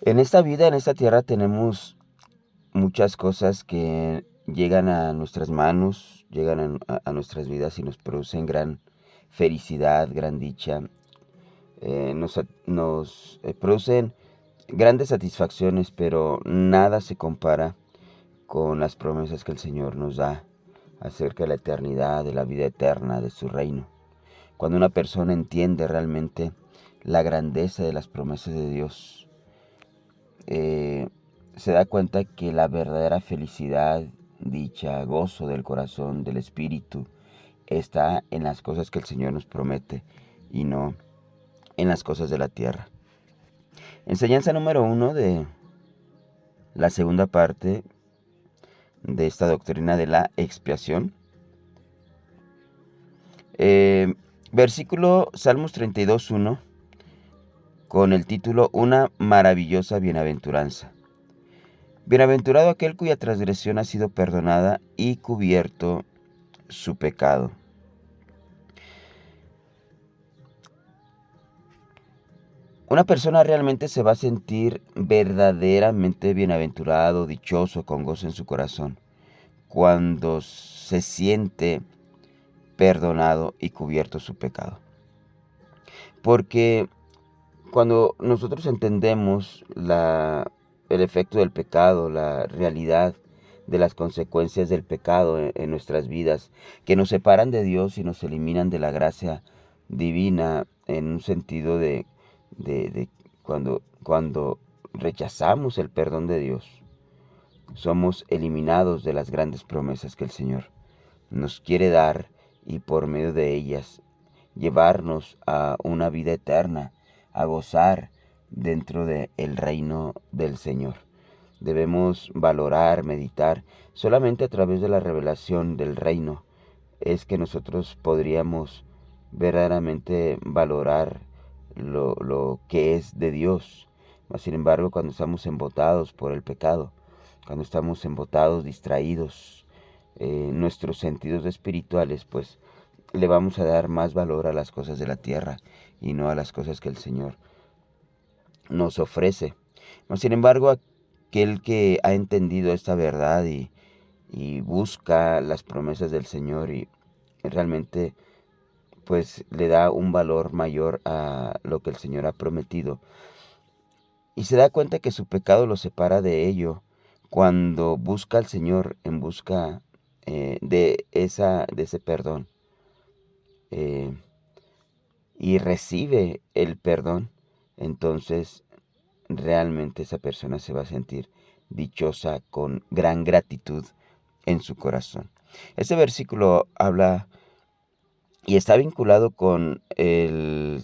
En esta vida, en esta tierra, tenemos muchas cosas que llegan a nuestras manos, llegan a nuestras vidas y nos producen gran felicidad, gran dicha. Nos producen grandes satisfacciones, pero nada se compara con las promesas que el Señor nos da acerca de la eternidad, de la vida eterna, de su reino. Cuando una persona entiende realmente la grandeza de las promesas de Dios, eh, se da cuenta que la verdadera felicidad, dicha, gozo del corazón, del espíritu, está en las cosas que el Señor nos promete y no en las cosas de la tierra. Enseñanza número 1 de la segunda parte de esta doctrina de la expiación. Versículo Salmos 32:1 con el título Una maravillosa bienaventuranza. Bienaventurado aquel cuya transgresión ha sido perdonada y cubierto su pecado. Una persona realmente se va a sentir verdaderamente bienaventurado, dichoso, con gozo en su corazón, cuando se siente perdonado y cubierto su pecado. Porque cuando nosotros entendemos el efecto del pecado, la realidad de las consecuencias del pecado en nuestras vidas, que nos separan de Dios y nos eliminan de la gracia divina, en un sentido de cuando rechazamos el perdón de Dios, somos eliminados de las grandes promesas que el Señor nos quiere dar y por medio de ellas llevarnos a una vida eterna, a gozar dentro del reino del Señor. Debemos valorar, meditar. Solamente a través de la revelación del reino es que nosotros podríamos verdaderamente valorar lo que es de Dios. Mas, sin embargo, cuando estamos embotados por el pecado, cuando estamos embotados, distraídos, nuestros sentidos espirituales, pues le vamos a dar más valor a las cosas de la tierra y no a las cosas que el Señor nos ofrece. Mas, sin embargo, aquel que ha entendido esta verdad y busca las promesas del Señor y realmente pues le da un valor mayor a lo que el Señor ha prometido y se da cuenta que su pecado lo separa de ello cuando busca al Señor en busca de ese perdón, eh, y recibe el perdón, entonces realmente esa persona se va a sentir dichosa con gran gratitud en su corazón. Este versículo habla y está vinculado con el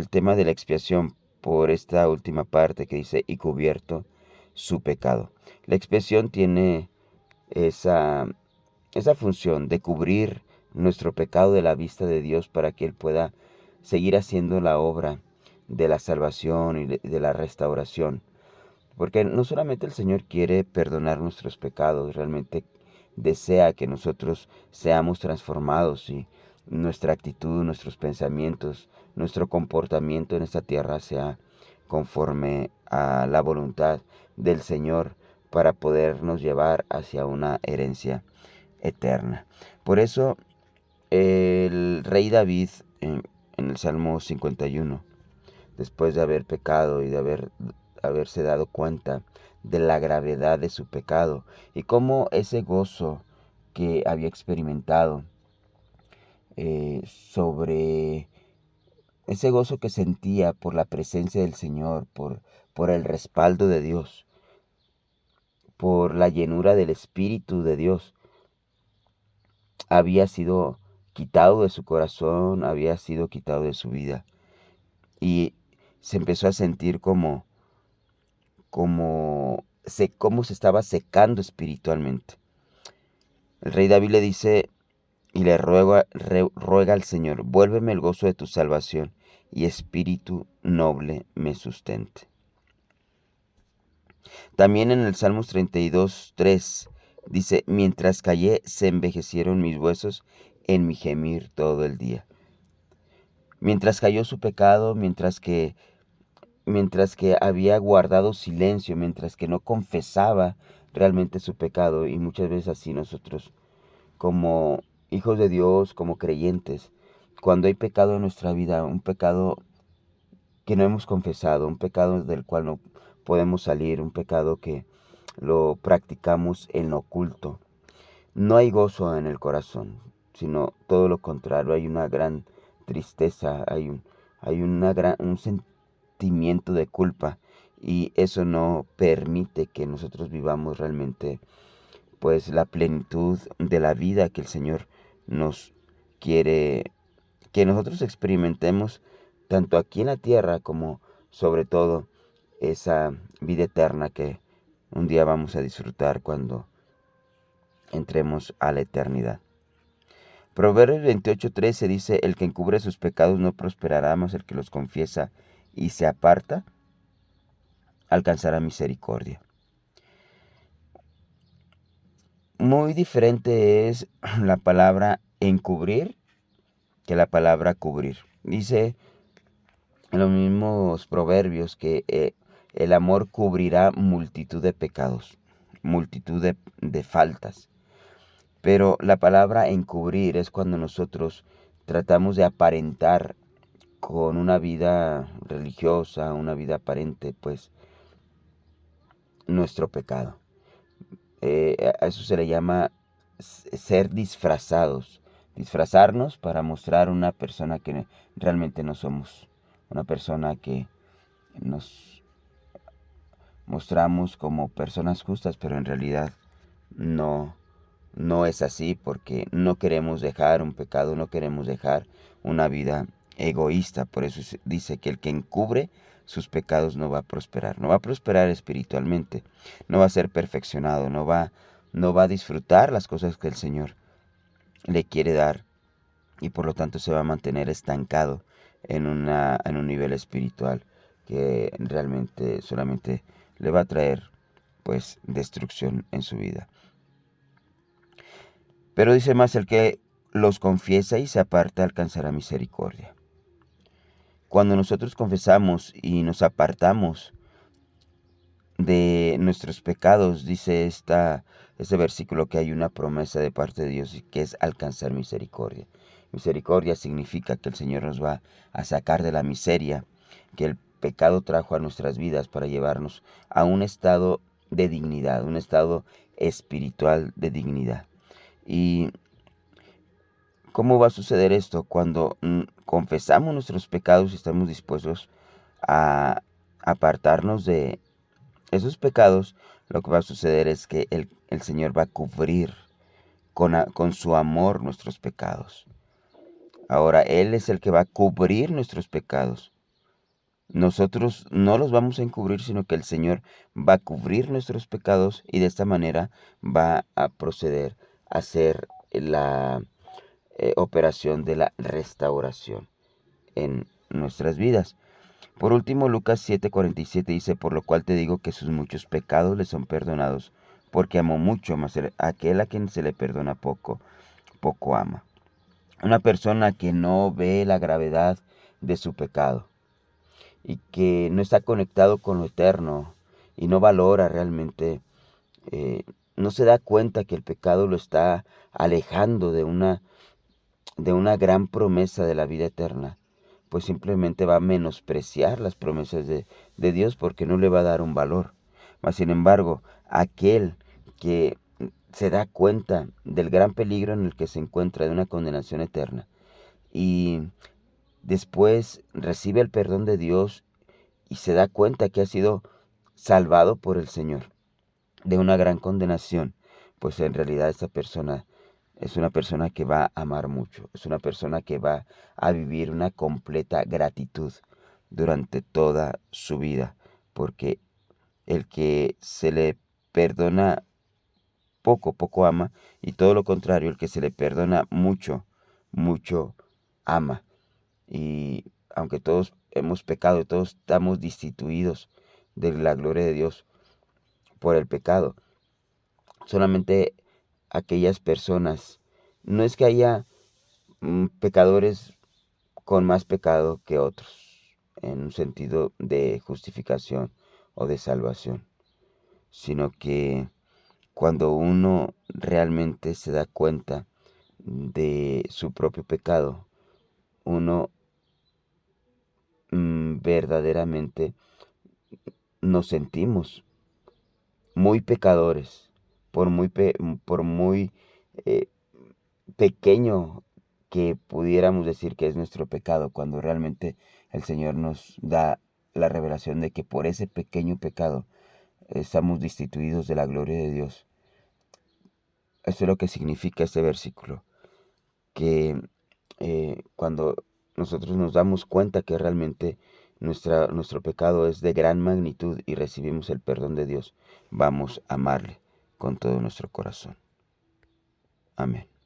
tema de la expiación por esta última parte que dice y cubierto su pecado. La expiación tiene esa, esa función de cubrir nuestro pecado de la vista de Dios para que Él pueda seguir haciendo la obra de la salvación y de la restauración. Porque no solamente el Señor quiere perdonar nuestros pecados, realmente desea que nosotros seamos transformados y nuestra actitud, nuestros pensamientos, nuestro comportamiento en esta tierra sea conforme a la voluntad del Señor para podernos llevar hacia una herencia eterna. Por eso el rey David en el Salmo 51, después de haber pecado y de haberse dado cuenta de la gravedad de su pecado y cómo ese gozo que había experimentado, sobre ese gozo que sentía por la presencia del Señor, por el respaldo de Dios, por la llenura del Espíritu de Dios, había sido quitado de su corazón, había sido quitado de su vida. Y se empezó a sentir cómo se estaba secando espiritualmente. El rey David le dice y le ruega al Señor, vuélveme el gozo de tu salvación y espíritu noble me sustente. También en el Salmos 32:3 dice, mientras callé se envejecieron mis huesos en mi gemir todo el día. Mientras cayó su pecado, mientras que había guardado silencio, mientras que no confesaba realmente su pecado. Y muchas veces así nosotros, como hijos de Dios, como creyentes, cuando hay pecado en nuestra vida, un pecado que no hemos confesado, un pecado del cual no podemos salir, un pecado que lo practicamos en lo oculto, no hay gozo en el corazón, sino todo lo contrario, hay una gran tristeza, un sentimiento de culpa, y eso no permite que nosotros vivamos realmente pues la plenitud de la vida que el Señor nos quiere que nosotros experimentemos tanto aquí en la tierra como sobre todo esa vida eterna que un día vamos a disfrutar cuando entremos a la eternidad. Proverbios 28:13 dice: el que encubre sus pecados no prosperará, mas el que los confiesa y se aparta alcanzará misericordia. Muy diferente es la palabra encubrir que la palabra cubrir. Dice en los mismos proverbios que el amor cubrirá multitud de pecados, multitud de faltas. Pero la palabra encubrir es cuando nosotros tratamos de aparentar con una vida religiosa, una vida aparente, pues nuestro pecado. A eso se le llama ser disfrazados, disfrazarnos para mostrar una persona que realmente no somos, una persona que nos mostramos como personas justas, pero en realidad no, no es así, porque no queremos dejar un pecado, no queremos dejar una vida egoísta. Por eso dice que el que encubre sus pecados no va a prosperar, no va a prosperar espiritualmente, no va a ser perfeccionado, no va a disfrutar las cosas que el Señor le quiere dar, y por lo tanto se va a mantener estancado en un nivel espiritual que realmente solamente le va a traer pues destrucción en su vida. Pero dice más: el que los confiesa y se aparta alcanzará misericordia. Cuando nosotros confesamos y nos apartamos de nuestros pecados, dice este versículo, que hay una promesa de parte de Dios, y que es alcanzar misericordia. Misericordia significa que el Señor nos va a sacar de la miseria que el pecado trajo a nuestras vidas para llevarnos a un estado de dignidad, un estado espiritual de dignidad. ¿Y cómo va a suceder esto? Cuando confesamos nuestros pecados y estamos dispuestos a apartarnos de esos pecados, lo que va a suceder es que el Señor va a cubrir con su amor nuestros pecados. Ahora, Él es el que va a cubrir nuestros pecados. Nosotros no los vamos a encubrir, sino que el Señor va a cubrir nuestros pecados, y de esta manera va a proceder a hacer la operación de la restauración en nuestras vidas. Por último, Lucas 7:47 dice: por lo cual te digo que sus muchos pecados le son perdonados, porque amó mucho, mas aquel a quien se le perdona poco, poco ama. Una persona que no ve la gravedad de su pecado y que no está conectado con lo eterno y no valora realmente, no se da cuenta que el pecado lo está alejando de una gran promesa de la vida eterna, pues simplemente va a menospreciar las promesas de Dios, porque no le va a dar un valor. Mas, sin embargo, aquel que se da cuenta del gran peligro en el que se encuentra, de una condenación eterna, y después recibe el perdón de Dios y se da cuenta que ha sido salvado por el Señor de una gran condenación, pues en realidad esta persona es una persona que va a amar mucho, es una persona que va a vivir una completa gratitud durante toda su vida, porque el que se le perdona poco, poco ama, y todo lo contrario, el que se le perdona mucho, mucho ama. Y aunque todos hemos pecado, todos estamos destituidos de la gloria de Dios por el pecado, solamente aquellas personas, no es que haya pecadores con más pecado que otros. en un sentido de justificación o de salvación, sino que cuando uno realmente se da cuenta de su propio pecado, uno verdaderamente nos sentimos muy pecadores, por muy eh, pequeño que pudiéramos decir que es nuestro pecado, cuando realmente el Señor nos da la revelación de que por ese pequeño pecado estamos destituidos de la gloria de Dios. Eso es lo que significa este versículo, que cuando nosotros nos damos cuenta que realmente nuestro pecado es de gran magnitud y recibimos el perdón de Dios, vamos a amarle con todo nuestro corazón. Amén.